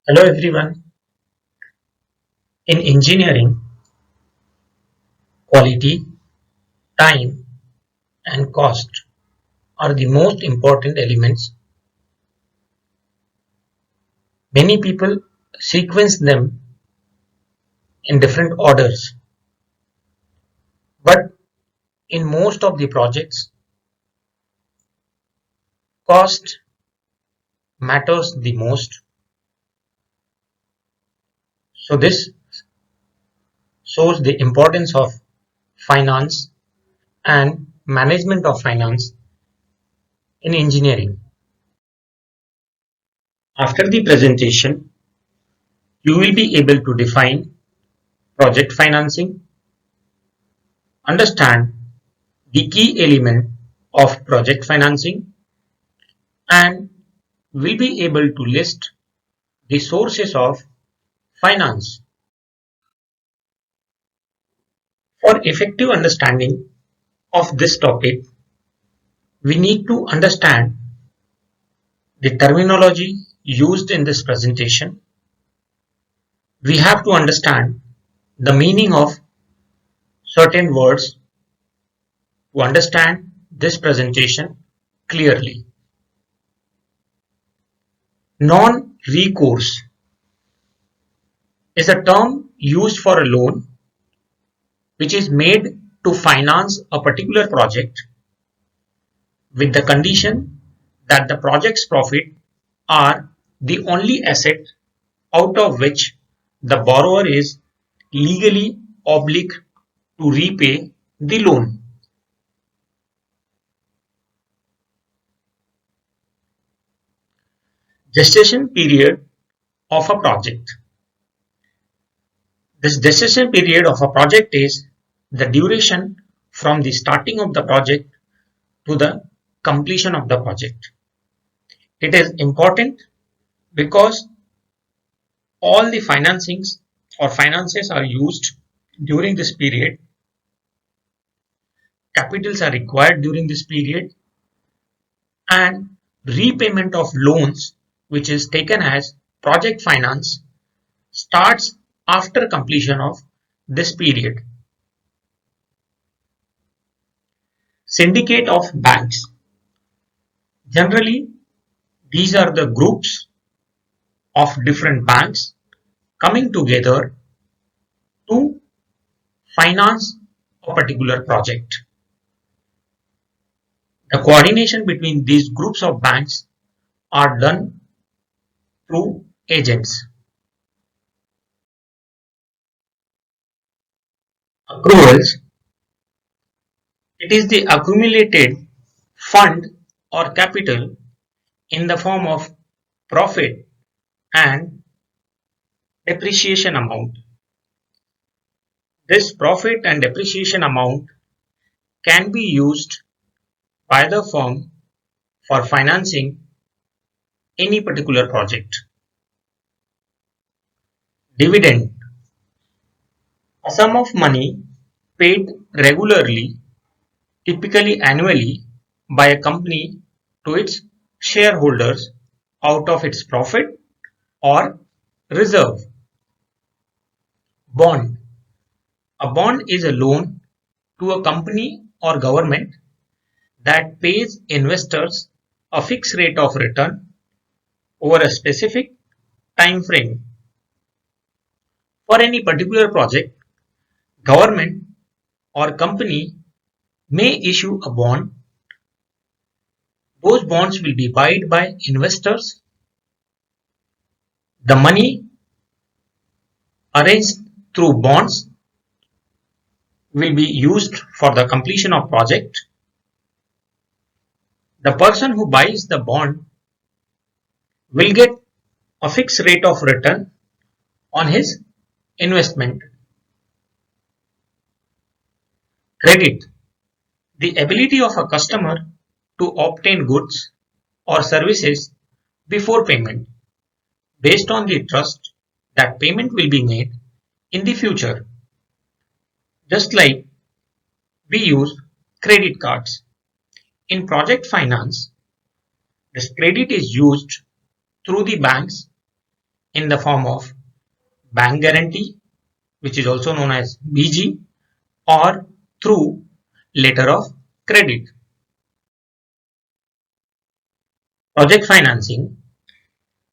Hello everyone. In engineering, quality, time, and cost are the most important elements. Many people sequence them in different orders, but in most of the projects, cost matters the most. So this shows the importance of finance and management of finance in engineering. After the presentation, you will be able to define project financing, understand the key element of project financing, and will be able to list the sources of finance. For effective understanding of this topic, we need to understand the terminology used in this presentation. We have to understand the meaning of certain words to understand this presentation clearly. Non-recourse is a term used for a loan which is made to finance a particular project with the condition that the project's profit are the only asset out of which the borrower is legally obliged to repay the loan. Gestation period of a project. This gestation period of a project is the duration from the starting of the project to the completion of the project. It is important because all the financings or finances are used during this period. Capitals are required during this period, and repayment of loans, which is taken as project finance, starts after completion of this period. Syndicate of banks. Generally, these are the groups of different banks coming together to finance a particular project. The coordination between these groups of banks are done through agents. Accruals. It is the accumulated fund or capital in the form of profit and depreciation amount. This profit and depreciation amount can be used by the firm for financing any particular project. Dividend. A sum of money paid regularly, typically annually, by a company to its shareholders out of its profit or reserve. Bond. A bond is a loan to a company or government that pays investors a fixed rate of return over a specific time frame. For any particular project, government or company may issue a bond. Those bonds will be bought by investors. The money arranged through bonds will be used for the completion of project. The person who buys the bond will get a fixed rate of return on his investment. Credit. The ability of a customer to obtain goods or services before payment based on the trust that payment will be made in the future. Just like we use credit cards. In project finance, this credit is used through the banks in the form of bank guarantee, which is also known as BG, or through letter of credit. Project financing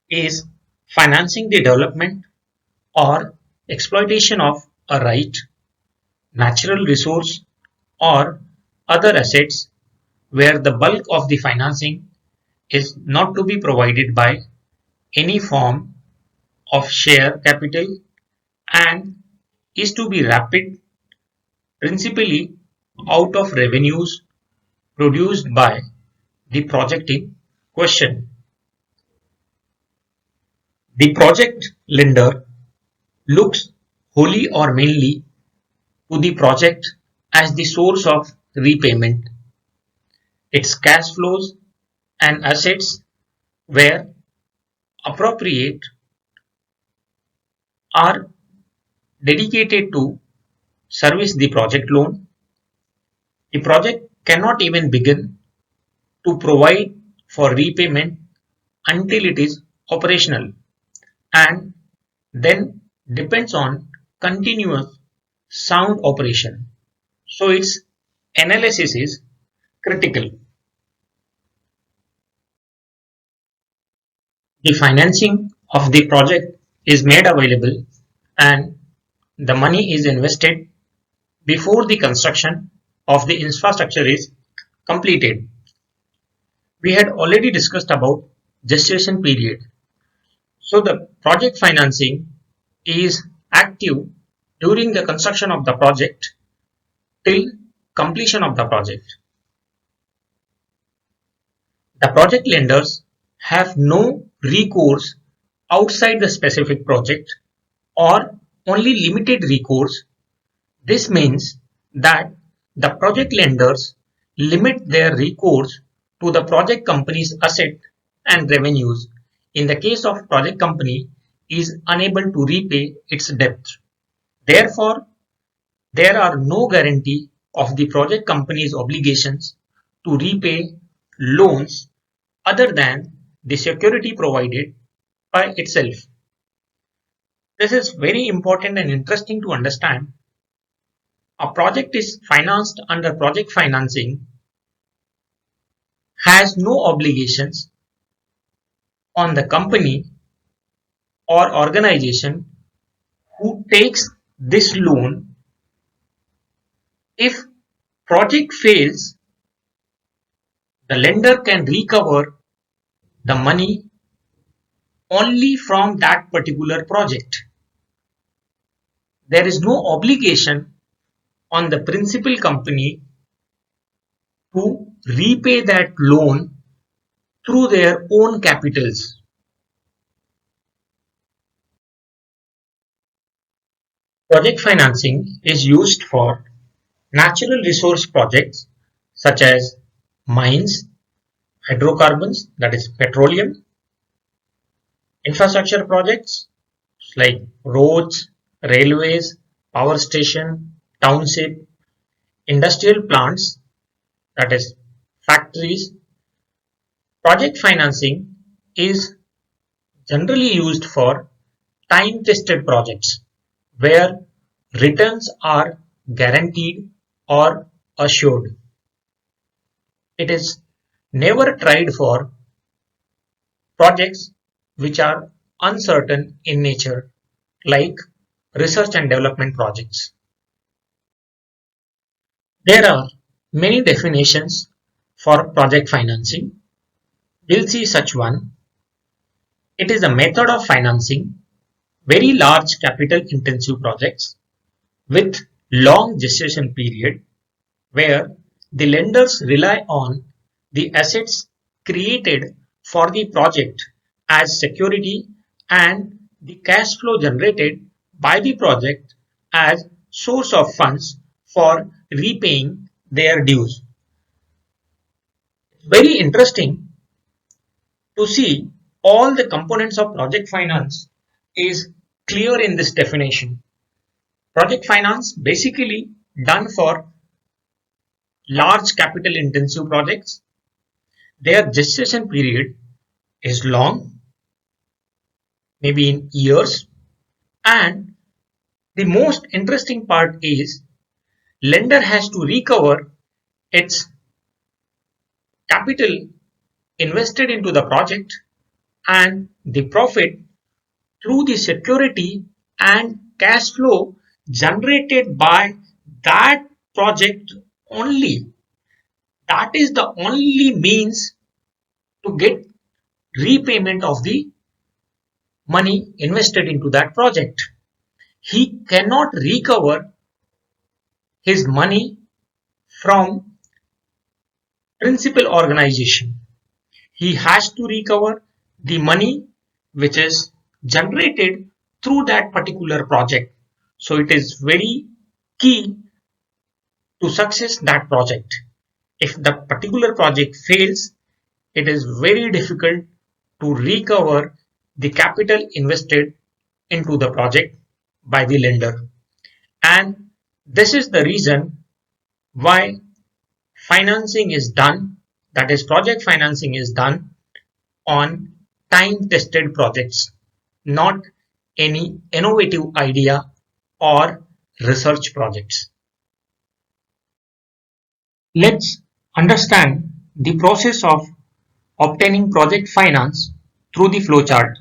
is financing the development or exploitation of a right, natural resource, or other assets where the bulk of the financing is not to be provided by any form of share capital and is to be rapid principally out of revenues produced by the project in question. The project lender looks wholly or mainly to the project as the source of repayment. Its cash flows and assets where appropriate are dedicated to service the project loan. The project cannot even begin to provide for repayment until it is operational and then depends on continuous sound operation. So its analysis is critical. The financing of the project is made available and the money is invested before the construction of the infrastructure is completed. We had already discussed about gestation period. So the project financing is active during the construction of the project till completion of the project. The project lenders have no recourse outside the specific project or only limited recourse. This means that the project lenders limit their recourse to the project company's asset and revenues in the case of project company is unable to repay its debt. Therefore, there are no guarantee of the project company's obligations to repay loans other than the security provided by itself. This is very important and interesting to understand. A project is financed under project financing has no obligations on the company or organization who takes this loan. If project fails, the lender can recover the money only from that particular project. There is no obligation on the principal company to repay that loan through their own capitals. Project financing is used for natural resource projects such as mines, hydrocarbons, that is petroleum, infrastructure projects like roads, railways, power station, township, industrial plants, that is factories. Project financing is generally used for time-tested projects where returns are guaranteed or assured. It is never tried for projects which are uncertain in nature, like research and development projects. There are many definitions for project financing. We'll see such one. It is a method of financing very large capital intensive projects with long gestation period where the lenders rely on the assets created for the project as security and the cash flow generated by the project as source of funds for repaying their dues. Very interesting to see all the components of project finance is clear in this definition. Project finance basically done for large capital intensive projects. Their gestation period is long. maybe in years. And the most interesting part is lender has to recover its capital invested into the project and the profit through the security and cash flow generated by that project only. That is the only means to get repayment of the money invested into that project. He cannot recover his money from principal organization. He has to recover the money which is generated through that particular project. So it is very key to success that project. If the particular project fails, it is very difficult to recover the capital invested into the project by the lender. And this is the reason why financing is done, that is project financing is done on time tested projects, not any innovative idea or research projects. Let's understand the process of obtaining project finance through the flowchart.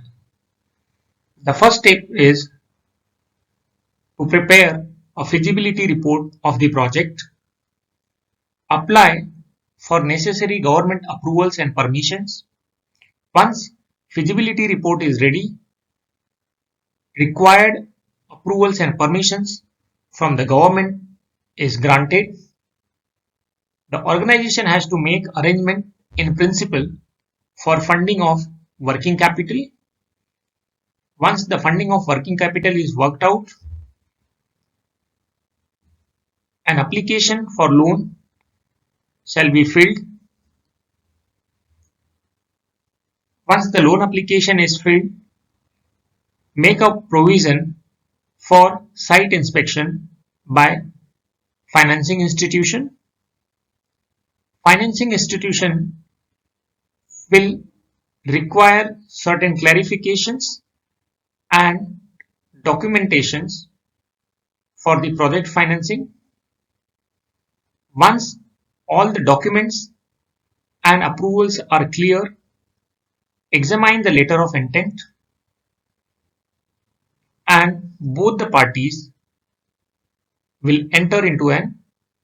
The first step is to prepare a feasibility report of the project, apply for necessary government approvals and permissions. Once feasibility report is ready, required approvals and permissions from the government is granted. The organization has to make arrangement in principle for funding of working capital. Once the funding of working capital is worked out, an application for loan shall be filled. Once the loan application is filled, make a provision for site inspection by financing institution. Financing institution will require certain clarifications and documentations for the project financing. Once all the documents and approvals are clear, examine the letter of intent and both the parties will enter into an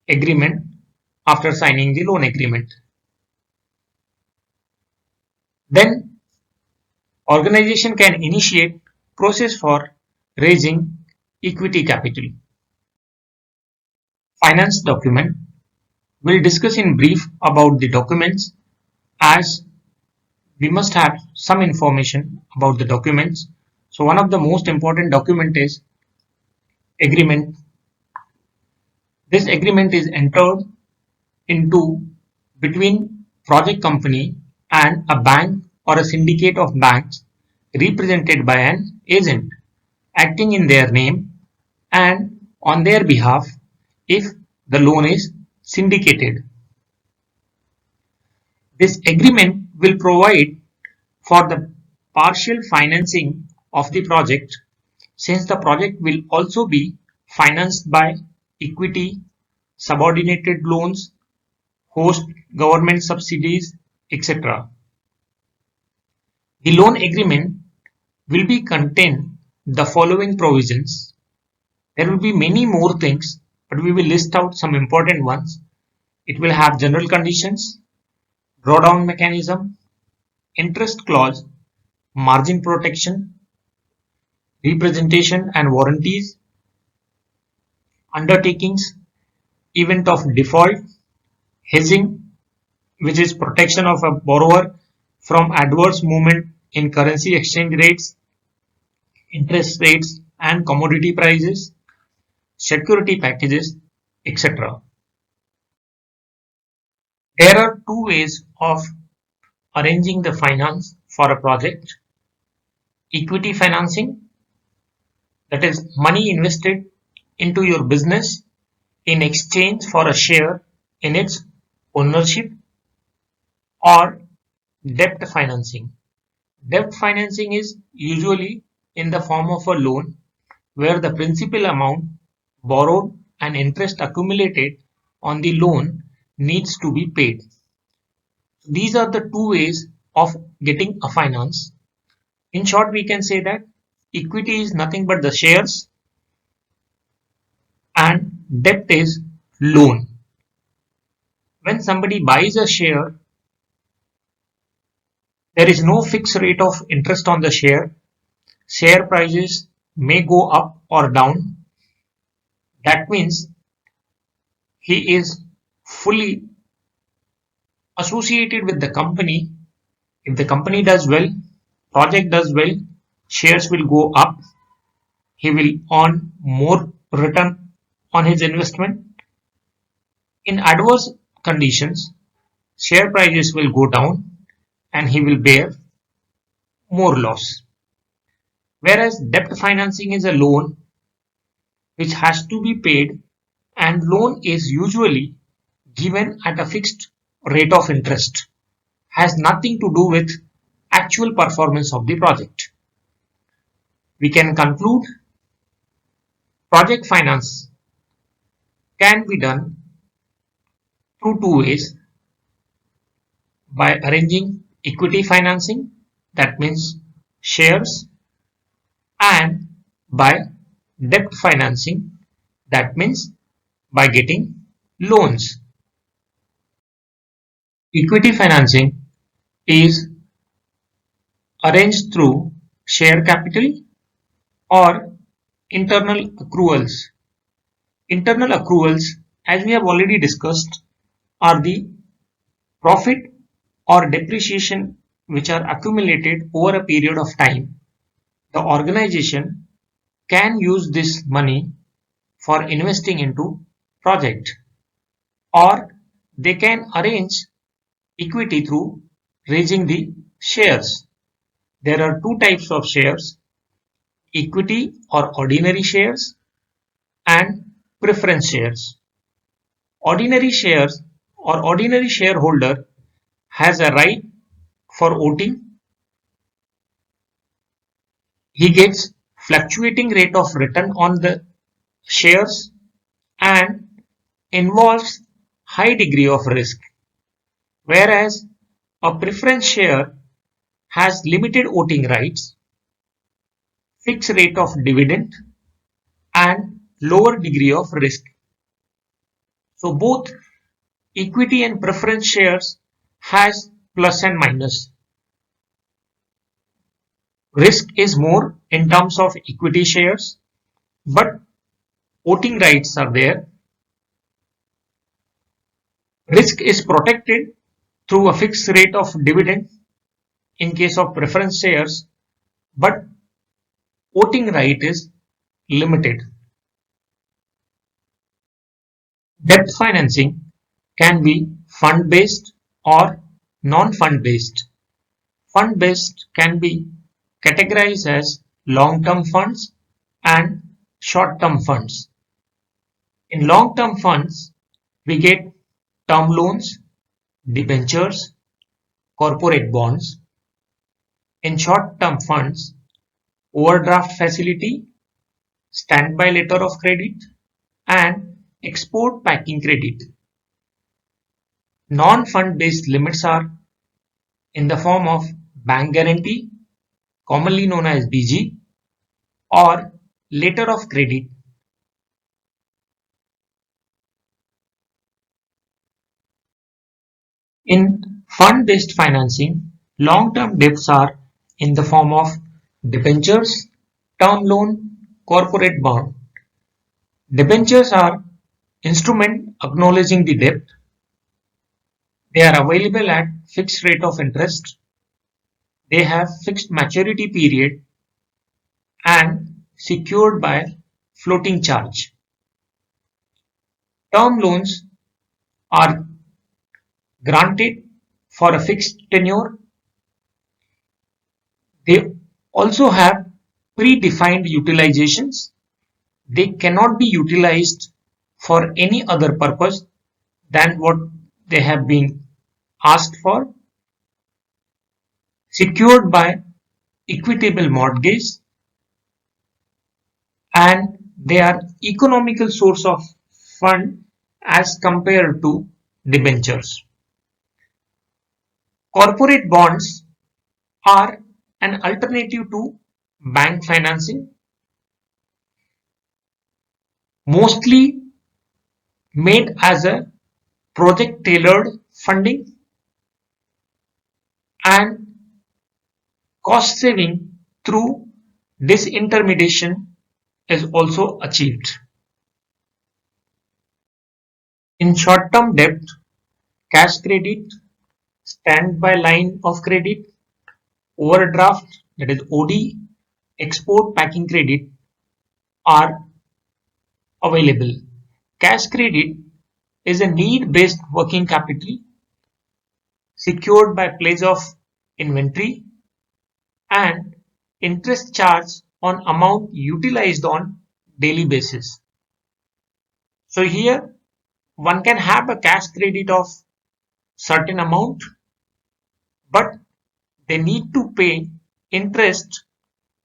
agreement after signing the loan agreement. Then organization can initiate process for raising equity capital. Finance document. We'll discuss in brief about the documents, as we must have some information about the documents. So one of the most important document is agreement. This agreement is entered into between project company and a bank or a syndicate of banks represented by an agent acting in their name and on their behalf if the loan is syndicated. This agreement will provide for the partial financing of the project, since the project will also be financed by equity, subordinated loans, host government subsidies, etc. The loan agreement will be contain the following provisions. There will be many more things, but we will list out some important ones. It will have general conditions, drawdown mechanism, interest clause, margin protection, representation and warranties, undertakings, event of default, hedging, which is protection of a borrower from adverse movement in currency exchange rates, interest rates and commodity prices, security packages, etc. There are two ways of arranging the finance for a project. Equity financing, that is money invested into your business in exchange for a share in its ownership, or debt financing. Debt financing is usually in the form of a loan where the principal amount borrowed and interest accumulated on the loan needs to be paid. These are the two ways of getting a finance. In short, we can say that equity is nothing but the shares and debt is loan. When somebody buys a share, there is no fixed rate of interest on the share. Share prices may go up or down. That means he is fully associated with the company. If the company does well, project does well, shares will go up. He will earn more return on his investment. In adverse conditions, share prices will go down and he will bear more loss. Whereas debt financing is a loan which has to be paid, and loan is usually given at a fixed rate of interest, has nothing to do with actual performance of the project. We can conclude project finance can be done through two ways: by arranging equity financing, that means shares, and by debt financing, that means by getting loans. Equity financing is arranged through share capital or internal accruals. Internal accruals, as we have already discussed, are the profit or depreciation which are accumulated over a period of time. The organization can use this money for investing into project, or they can arrange equity through raising the shares. There are two types of shares: equity or ordinary shares and preference shares. Ordinary shares or ordinary shareholder has a right for voting. He gets fluctuating rate of return on the shares and involves high degree of risk. Whereas a preference share has limited voting rights, fixed rate of dividend, and lower degree of risk. So both equity and preference shares has plus and minus. Risk is more in terms of equity shares, but voting rights are there. Risk is protected through a fixed rate of dividend in case of preference shares, but voting right is limited. Debt financing can be fund-based or non-fund-based. Fund-based can be categorized as long-term funds and short-term funds. In long-term funds, we get term loans, debentures, corporate bonds. In short-term funds, overdraft facility, standby letter of credit, and export packing credit. Non-fund based limits are in the form of bank guarantee, commonly known as BG, or letter of credit. In fund-based financing, long-term debts are in the form of debentures, term loan, corporate bond. Debentures are instrument acknowledging the debt. They are available at fixed rate of interest. They have fixed maturity period and secured by floating charge. Term loans are granted for a fixed tenure. They also have predefined utilizations. They cannot be utilized for any other purpose than what they have been asked for. Secured by equitable mortgage, and they are economical source of fund as compared to debentures. Corporate bonds are an alternative to bank financing, mostly made as a project tailored funding, and cost saving through disintermediation is also achieved. In short term debt, cash credit, standby line of credit, overdraft, that is OD, export packing credit are available. Cash credit is a need based working capital secured by pledge of inventory and interest charged on amount utilized on daily basis. So here one can have a cash credit of certain amount, but they need to pay interest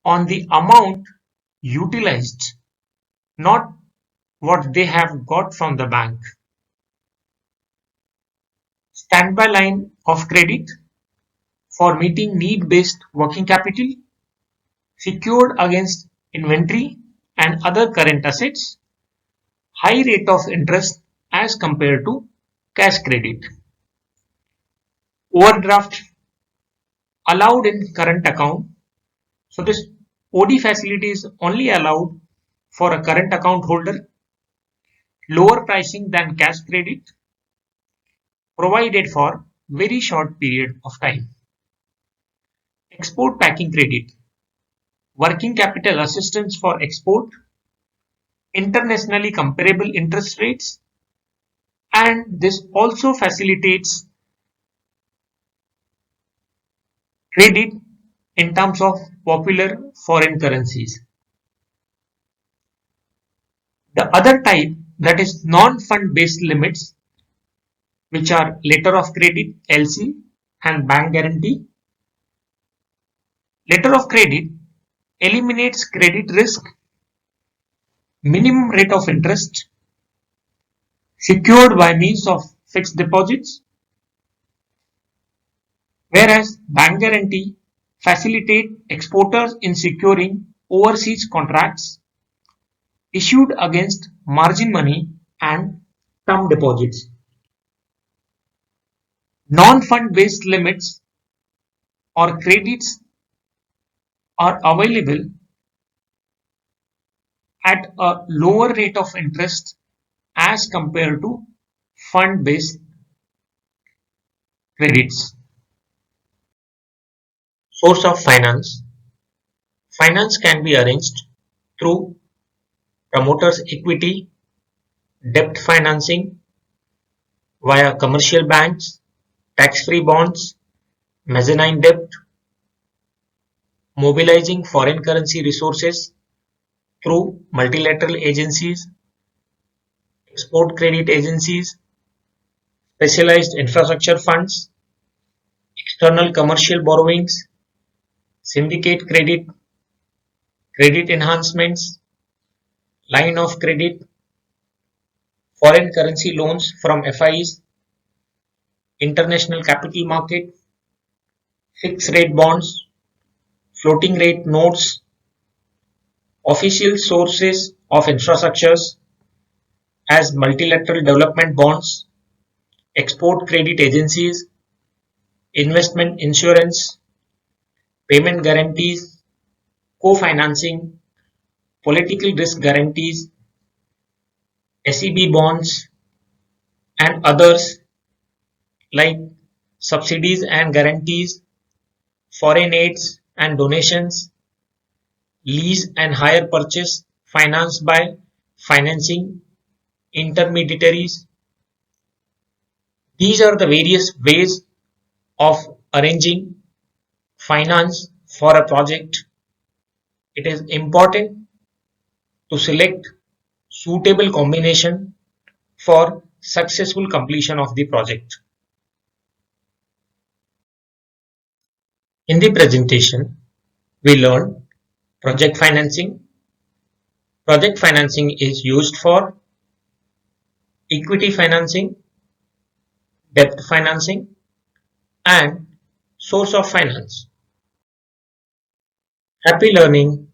on the amount utilized, not what they have got from the bank. Standby line of credit for meeting need-based working capital secured against inventory and other current assets, high rate of interest as compared to cash credit. Overdraft allowed in current account. So this OD facility is only allowed for a current account holder, lower pricing than cash credit, provided for very short period of time. Export packing credit, working capital assistance for export, internationally comparable interest rates, and this also facilitates credit in terms of popular foreign currencies. The other type, that is non-fund based limits, which are letter of credit LC and bank guarantee. Letter of credit eliminates credit risk, minimum rate of interest, secured by means of fixed deposits, whereas bank guarantee facilitate exporters in securing overseas contracts issued against margin money and term deposits. Non-fund based limits or credits are available at a lower rate of interest as compared to fund based credits. Source of finance. Finance can be arranged through promoters equity, debt financing via commercial banks, tax-free bonds, mezzanine debt, mobilizing foreign currency resources through multilateral agencies, export credit agencies, specialized infrastructure funds, external commercial borrowings, syndicate credit, credit enhancements, line of credit, foreign currency loans from FIs, international capital market, fixed rate bonds, floating rate notes, official sources of infrastructures as multilateral development bonds, export credit agencies, investment insurance, payment guarantees, co-financing, political risk guarantees, SEB bonds, and others like subsidies and guarantees, foreign aids and donations, lease and hire purchase financed by financing intermediaries. These are the various ways of arranging finance for a project. It is important to select suitable combination for successful completion of the project. In the presentation, we learned project financing, Project financing is used for equity financing, debt financing, and source of finance. Happy learning!